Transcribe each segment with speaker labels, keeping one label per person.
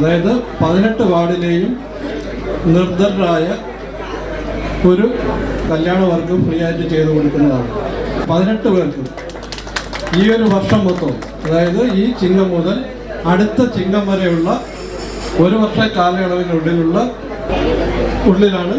Speaker 1: അതായത് 18 വാർഡിലെയും നിർദ്ധരായ ഒരു കല്യാണ വർക്ക് ഫ്രീ ആയിട്ട് ചെയ്തു കൊടുക്കുന്നതാണ്. 18 പേർക്ക് ഈ ഒരു വർഷം മൊത്തം, അതായത് ഈ ചിങ്ങം മുതൽ അടുത്ത ചിങ്ങം വരെയുള്ള ഒരു വർഷ കാലയളവിനുള്ളിലാണ്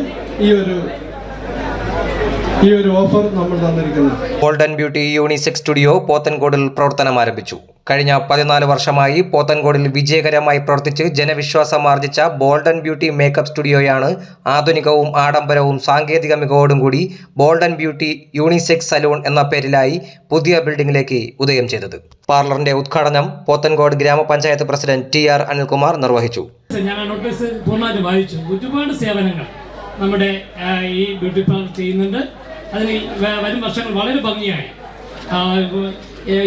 Speaker 1: ഈ ഒരു ഓഫർ നമ്മൾ തന്നിരിക്കുന്നത്.
Speaker 2: ഗോൾഡൻ ബ്യൂട്ടി യൂണിസെക്സ് സ്റ്റുഡിയോ പോത്തൻകോടിൽ പ്രവർത്തനം ആരംഭിച്ചു. കഴിഞ്ഞ 14 വർഷമായി പോത്തൻകോടിൽ വിജയകരമായി പ്രവർത്തിച്ച് ജനവിശ്വാസം ആർജിച്ച ഗോൾഡൻ ബ്യൂട്ടി മേക്കപ്പ് സ്റ്റുഡിയോയാണ് ആധുനികവും ആഡംബരവും സാങ്കേതിക മികവോടും കൂടി ഗോൾഡൻ ബ്യൂട്ടി യൂണിസെക്സ് സലൂൺ എന്ന പേരിലായി പുതിയ ബിൽഡിംഗിലേക്ക് ഉദയം ചെയ്തത്. പാർലറിന്റെ ഉദ്ഘാടനം പോത്തൻകോട് ഗ്രാമപഞ്ചായത്ത് പ്രസിഡന്റ് TR അനിൽകുമാർ നിർവഹിച്ചു.
Speaker 3: ഞാൻ നോട്ടീസ് പൂർണ്ണമായിട്ട് വായിച്ചു. ഒരുപാട് സേവനങ്ങൾ നമ്മുടെ ഈ ബ്യൂട്ടി പാർലർ ചെയ്യുന്നുണ്ട്. അതിന് വരും വർഷങ്ങൾ വളരെ ഭംഗിയായി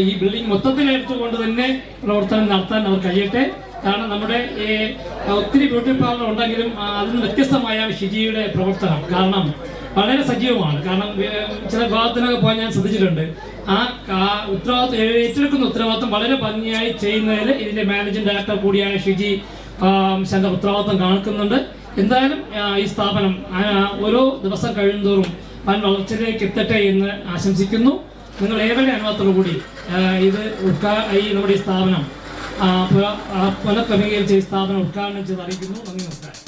Speaker 3: ഈ ബിൽഡിംഗ് മൊത്തത്തിൽ എടുത്തുകൊണ്ട് തന്നെ പ്രവർത്തനം നടത്താൻ അവർ കഴിയട്ടെ. കാരണം നമ്മുടെ ഒത്തിരി ബ്യൂട്ടി പാർലർ ഉണ്ടെങ്കിലും അതിന് വ്യത്യസ്തമായ ഷിജിയുടെ പ്രവർത്തനം കാരണം വളരെ സജീവമാണ്. കാരണം ചില വിഭാഗത്തിനൊക്കെ പോകാൻ ഞാൻ ശ്രദ്ധിച്ചിട്ടുണ്ട്. ആ ഉത്തരവാദിത്വം ഏറ്റെടുക്കുന്ന ഉത്തരവാദിത്വം വളരെ ഭംഗിയായി ചെയ്യുന്നതിൽ ഇതിൻ്റെ മാനേജിംഗ് ഡയറക്ടർ കൂടിയായ ഷിജി തന്റെ ഉത്തരവാദിത്വം കാണിക്കുന്നുണ്ട്. എന്തായാലും ഈ സ്ഥാപനം ഓരോ ദിവസം കഴിയുന്തോറും വൻ വളർച്ചയിലേക്ക് എത്തട്ടെ എന്ന് ആശംസിക്കുന്നു. നിങ്ങൾ ഏവരുടെ അനുഭവത്തോടുകൂടി ഇത് നമ്മുടെ ഈ സ്ഥാപനം പുനഃക്രമീകരിച്ച ഈ സ്ഥാപനം ഉദ്ഘാടനം ചെയ്ത് അറിയിക്കുന്നു. നന്ദി, നമസ്കാരം.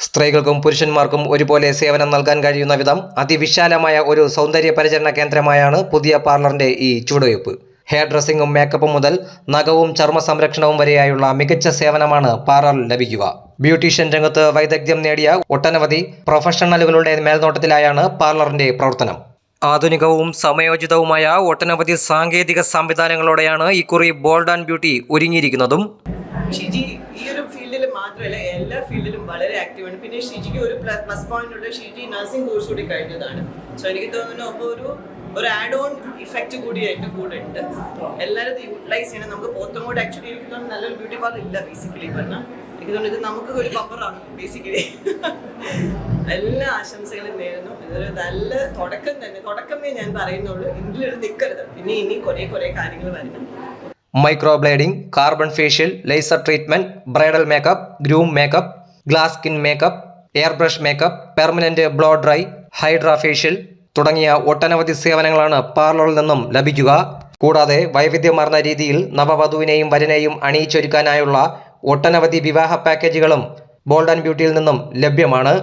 Speaker 2: സ്ത്രീകൾക്കും പുരുഷന്മാർക്കും ഒരുപോലെ സേവനം നൽകാൻ കഴിയുന്ന വിധം അതിവിശാലമായ ഒരു സൗന്ദര്യ പരിചരണ കേന്ദ്രമായാണ് പുതിയ പാർലറിന്റെ ഈ ചുവടുവയ്പ്. ഹെയർ ഡ്രസ്സിംഗും മേക്കപ്പും മുതൽ നഖവും ചർമ്മ സംരക്ഷണവും വരെയായുള്ള മികച്ച സേവനമാണ് പാർലറിൽ ലഭിക്കുക. ബ്യൂട്ടീഷ്യൻ രംഗത്ത് വൈദഗ്ധ്യം നേടിയ ഒട്ടനവധി പ്രൊഫഷണലുകളുടെ മേൽനോട്ടത്തിലായാണ് പാർലറിന്റെ പ്രവർത്തനം. ആധുനികവും സമയോചിതവുമായ ഒട്ടനവധി സാങ്കേതിക സംവിധാനങ്ങളോടെയാണ് ഇക്കുറി ഗോൾഡൻ ബ്യൂട്ടി ഒരുങ്ങിയിരിക്കുന്നതും.
Speaker 4: ഷിജി ഈ ഒരു ഫീൽഡിൽ മാത്രമല്ല എല്ലാ ഫീൽഡിലും വളരെ ആക്റ്റീവാണ്. പിന്നെ ഷിജിക്ക് ഒരു പ്ലസ് പോയിന്റ് ഉണ്ട്, ഷിജി നഴ്സിംഗ് കോഴ്സ് കൂടി കഴിഞ്ഞതാണ്. സോ എനിക്ക് തോന്നുന്നു അപ്പോൾ ഒരു ആഡ് ഓൺ ഇഫക്റ്റ് കൂടി അതിൻ്റെ കൂടെ ഉണ്ട്. എല്ലാവരും ഇത് യൂട്ടിലൈസ് ചെയ്യണം. നമുക്ക് പോത്തൻകോട് ആക്ച്വലി എനിക്ക് തോന്നുന്നു നല്ലൊരു ബ്യൂട്ടി പാർലർ ഇല്ല ബേസിക്കലി പറഞ്ഞാൽ. എനിക്ക് തോന്നുന്നു ഇത് നമുക്ക് ഒരു പവറാണ് ബേസിക്കലി. എല്ലാ ആശംസകളും നേരുന്നു. ഇതൊരു നല്ല തുടക്കമേ ഞാൻ പറയുന്നുള്ളൂ. ഇതിലൊരു നിൽക്കരുത്. ഇനി കുറേ കാര്യങ്ങൾ വരണം.
Speaker 2: Micro blading, carbon facial, laser treatment, bridal makeup, groom makeup, glass skin makeup, air brush makeup, permanent blow dry, hydra facial തുടങ്ങിയ ഒട്ടനവധി സേവനങ്ങളാണ് പാർലറിൽ നിന്നും ലഭിക്കുക. കൂടാതെ വൈവിധ്യമാർന്ന രീതിയിൽ നവവധുവിനെയും വരനെയും അണിയിച്ചൊരുക്കാനായുള്ള ഒട്ടനവധി വിവാഹ പാക്കേജുകളും ഗോൾഡൻ ബ്യൂട്ടിയിൽ നിന്നും ലഭ്യമാണ്.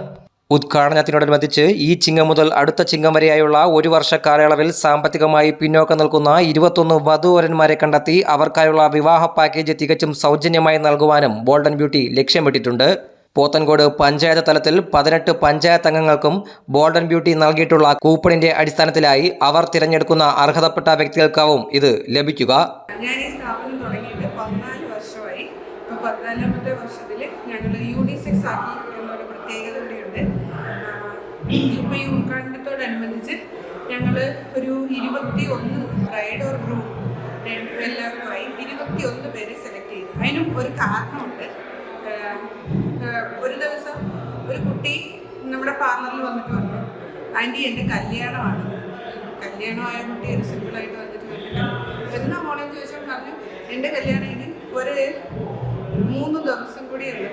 Speaker 2: ഉദ്ഘാടനത്തിനോടനുബന്ധിച്ച് ഈ ചിങ്ങം മുതൽ അടുത്ത ചിങ്ങം വരെയായുള്ള ഒരു വർഷ കാലയളവിൽ സാമ്പത്തികമായി പിന്നോക്കം നിൽക്കുന്ന 21 വധൂവരന്മാരെ കണ്ടെത്തി അവർക്കായുള്ള വിവാഹ പാക്കേജ് തികച്ചും സൗജന്യമായി നൽകുവാനും ഗോൾഡൻ ബ്യൂട്ടി ലക്ഷ്യമിട്ടിട്ടുണ്ട്. പോത്തൻകോട് പഞ്ചായത്ത് തലത്തിൽ 18 പഞ്ചായത്ത് അംഗങ്ങൾക്കും ഗോൾഡൻ ബ്യൂട്ടി നൽകിയിട്ടുള്ള കൂപ്പണിന്റെ അടിസ്ഥാനത്തിലായി അവർ തിരഞ്ഞെടുക്കുന്ന അർഹതപ്പെട്ട വ്യക്തികൾക്കാവും ഇത് ലഭിക്കുക.
Speaker 5: ഞാൻ ഈ സ്ഥാപനം തുടങ്ങിയിട്ട് 14 വർഷമായി. ഇപ്പോൾ 14ാമത്തെ വർഷത്തിൽ ഞങ്ങൾ യൂണിസെക്സ് ആക്കി എന്നൊരു പ്രത്യേകത കൂടിയുണ്ട്. ഇപ്പോൾ ഈ ഉദ്ഘാടനത്തോടനുബന്ധിച്ച് ഞങ്ങൾ ഒരു 21 ബ്രൈഡ് ഓർ ഗ്രൂം എല്ലാവരുമായി 21 പേരെ സെലക്ട് ചെയ്തു. അതിനും ഒരു കാരണമുണ്ട്. ഒരു ദിവസം ഒരു കുട്ടി നമ്മുടെ പാർലറിൽ വന്നിട്ട് പറഞ്ഞു, ആൻറ്റി എൻ്റെ കല്യാണമാണ്. കല്യാണമായ കുട്ടി ഒരു സിമ്പിളായിട്ട് വന്നിട്ട് വന്നില്ല, എന്നാ മോളെന്ന് ചോദിച്ചാൽ പറഞ്ഞു എൻ്റെ കല്യാണം ഇനി ഒരു 3 ദിവസം കൂടി ഉള്ളു,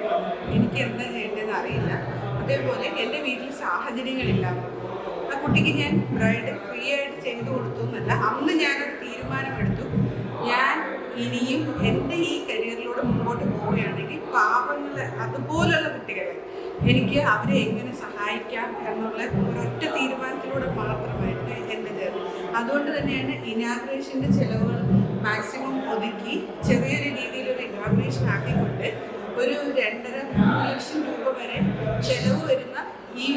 Speaker 5: എനിക്ക് എന്താ ചെയ്യേണ്ടതെന്ന് അറിയില്ല. അതേപോലെ എൻ്റെ വീട്ടിൽ സാഹചര്യങ്ങളില്ല. ആ കുട്ടിക്ക് ഞാൻ ബ്രൈഡ് ഫ്രീ ആയിട്ട് ചെയ്തു കൊടുത്തു എന്നല്ല, അന്ന് ഞാനൊരു തീരുമാനമെടുത്തു, ഞാൻ ഇനിയും എൻ്റെ ഈ കരിയറിലൂടെ മുമ്പോട്ട് പോവുകയാണെങ്കിൽ പാവങ്ങൾ അതുപോലുള്ള കുട്ടികളെ എനിക്ക് അവരെ എങ്ങനെ സഹായിക്കാം എന്നുള്ള ഒരൊറ്റ തീരുമാനത്തിലൂടെ മാത്രമായിട്ട് എൻ്റെ ജേർണി. അതുകൊണ്ട് തന്നെയാണ് ഇനാഗ്രേഷൻ്റെ ചിലവുകൾ മാക്സിമം ഒതുക്കി ചെറിയൊരു രീതിയിലൊരു ഇനാഗ്രേഷൻ ആക്കിക്കൊണ്ട് ഒരു 2.5-3 ലക്ഷം രൂപ വരെ ചിലവ് വരുന്ന ഈ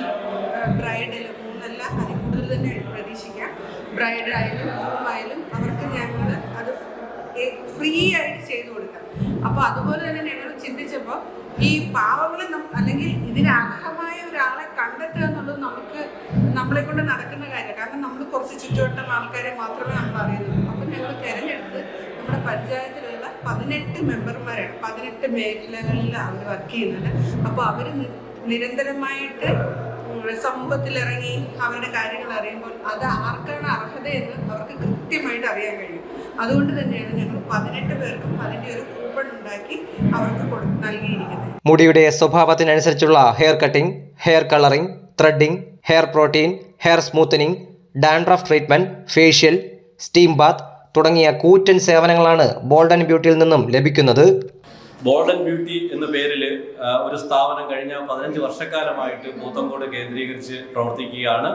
Speaker 5: ബ്രൈഡിൽ 3 അതിൽ കൂടുതൽ തന്നെ പ്രതീക്ഷിക്കാം. ബ്രൈഡായാലും ഗ്രൂമായാലും അവർക്ക് ഞങ്ങൾ അത് ഫ്രീ ആയിട്ട് ചെയ്തു കൊടുക്കാം. അപ്പോൾ അതുപോലെ തന്നെ ഞങ്ങൾ ചിന്തിച്ചപ്പോൾ ഈ പാവങ്ങളെ അല്ലെങ്കിൽ ഇതിനർഹമായ ഒരാളെ കണ്ടെത്തുക എന്നുള്ളത് നമ്മളെ കൊണ്ട് നടക്കുന്ന കാര്യമാണ്. കാരണം നമ്മൾ കുറച്ച് ചുറ്റുവട്ടം ആൾക്കാരെ മാത്രമേ നമ്മൾ അറിയുന്നുള്ളൂ. അപ്പം ഞങ്ങൾ തിരഞ്ഞെടുത്ത് നമ്മുടെ പഞ്ചായത്തിലുള്ള 18 മെമ്പർമാരാണ്. 18 മേഖലകളിൽ അവർ വർക്ക് ചെയ്യുന്നുണ്ട്. അപ്പോൾ അവർ നിരന്തരമായിട്ട് സമൂഹത്തിലിറങ്ങി അവരുടെ കാര്യങ്ങൾ അറിയുമ്പോൾ അത് ആർക്കാണ് അർഹതയെന്ന് അവർക്ക് കൃത്യമായിട്ട് അറിയാൻ കഴിയും. അതുകൊണ്ട് തന്നെയാണ് ഞങ്ങൾ 18 പേർക്കും അതിൻ്റെ ഒരു കൂപ്പൺ ഉണ്ടാക്കി അവർക്ക് നൽകിയിരിക്കുന്നത്.
Speaker 2: മുടിയുടെ സ്വഭാവത്തിനനുസരിച്ചുള്ള hair cutting, hair colouring, threading, hair protein, hair smoothening, dandruff treatment, facial, steam bath തുടങ്ങിയ കൂറ്റൻ സേവനങ്ങളാണ് ബോൾഡൻ ബ്യൂട്ടിയിൽ നിന്നും ലഭിക്കുന്നത്.
Speaker 6: ബോൾഡൻ ബ്യൂട്ടി എന്ന പേരിൽ ഒരു സ്ഥാപനം കഴിഞ്ഞ 15 വർഷക്കാലമായിട്ട് പോത്തങ്കോട് കേന്ദ്രീകരിച്ച് പ്രവർത്തിക്കുകയാണ്.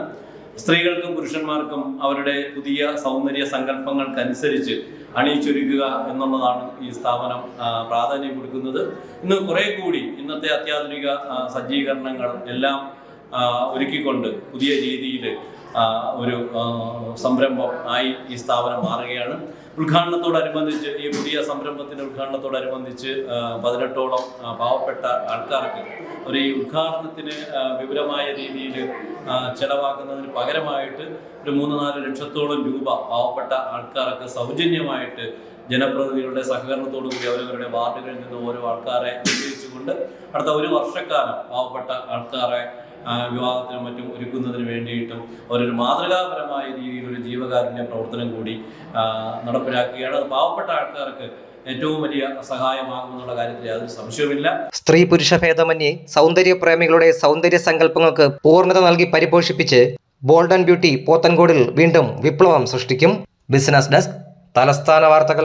Speaker 6: സ്ത്രീകൾക്കും പുരുഷന്മാർക്കും അവരുടെ പുതിയ സൗന്ദര്യ സങ്കല്പങ്ങൾക്കനുസരിച്ച് അണിയിച്ചൊരുക്കുക എന്നുള്ളതാണ് ഈ സ്ഥാപനം പ്രാധാന്യം കൊടുക്കുന്നത്. ഇന്ന് കുറെ കൂടി ഇന്നത്തെ അത്യാധുനിക സജ്ജീകരണങ്ങൾ എല്ലാം ഒരുക്കിക്കൊണ്ട് പുതിയ രീതിയിൽ ഒരു സംരംഭം ആയി ഈ സ്ഥാപനം മാറുകയാണ്. ഉദ്ഘാടനത്തോടനുബന്ധിച്ച് ഈ പുതിയ സംരംഭത്തിൻ്റെ ഉദ്ഘാടനത്തോടനുബന്ധിച്ച് 18ഓളം പാവപ്പെട്ട ആൾക്കാർക്ക് ഈ ഉദ്ഘാടനത്തിന് വിപുലമായ രീതിയിൽ ചെലവാക്കുന്നതിന് പകരമായിട്ട് ഒരു 3-4 ലക്ഷത്തോളം രൂപ പാവപ്പെട്ട ആൾക്കാർക്ക് സൗജന്യമായിട്ട് ജനപ്രതിനിധികളുടെ സഹകരണത്തോടുകൂടി അവരവരുടെ വാർഡുകളിൽ നിന്ന് ഓരോ ആൾക്കാരെ നിശ്ചയിച്ചുകൊണ്ട് അടുത്ത 1 വർഷക്കാലം പാവപ്പെട്ട ആൾക്കാരെ വിവാഹത്തിനും മറ്റും ഒരുക്കുന്നതിന് വേണ്ടിയിട്ടും അവരൊരു മാതൃകാപരമായ രീതിയിൽ ഒരു ജീവകാരുണ്യ പ്രവർത്തനം കൂടി നടപ്പിലാക്കുകയാണ്. അത് പാവപ്പെട്ട ആൾക്കാർക്ക് ഏറ്റവും വലിയ സഹായമാകുമെന്നുള്ള കാര്യത്തിൽ യാതൊരു സംശയവുമില്ല.
Speaker 2: സ്ത്രീ പുരുഷ ഭേദമന്യേ സൗന്ദര്യപ്രേമികളുടെ സൗന്ദര്യ സങ്കല്പങ്ങൾക്ക് പൂർണ്ണത നൽകി പരിപോഷിപ്പിച്ച് ബോൾഡൻ ബ്യൂട്ടി പോത്തൻകോടിൽ വീണ്ടും വിപ്ലവം സൃഷ്ടിക്കും. ബിസിനസ് ഡെസ്ക്, തലസ്ഥാന വാർത്തകൾ.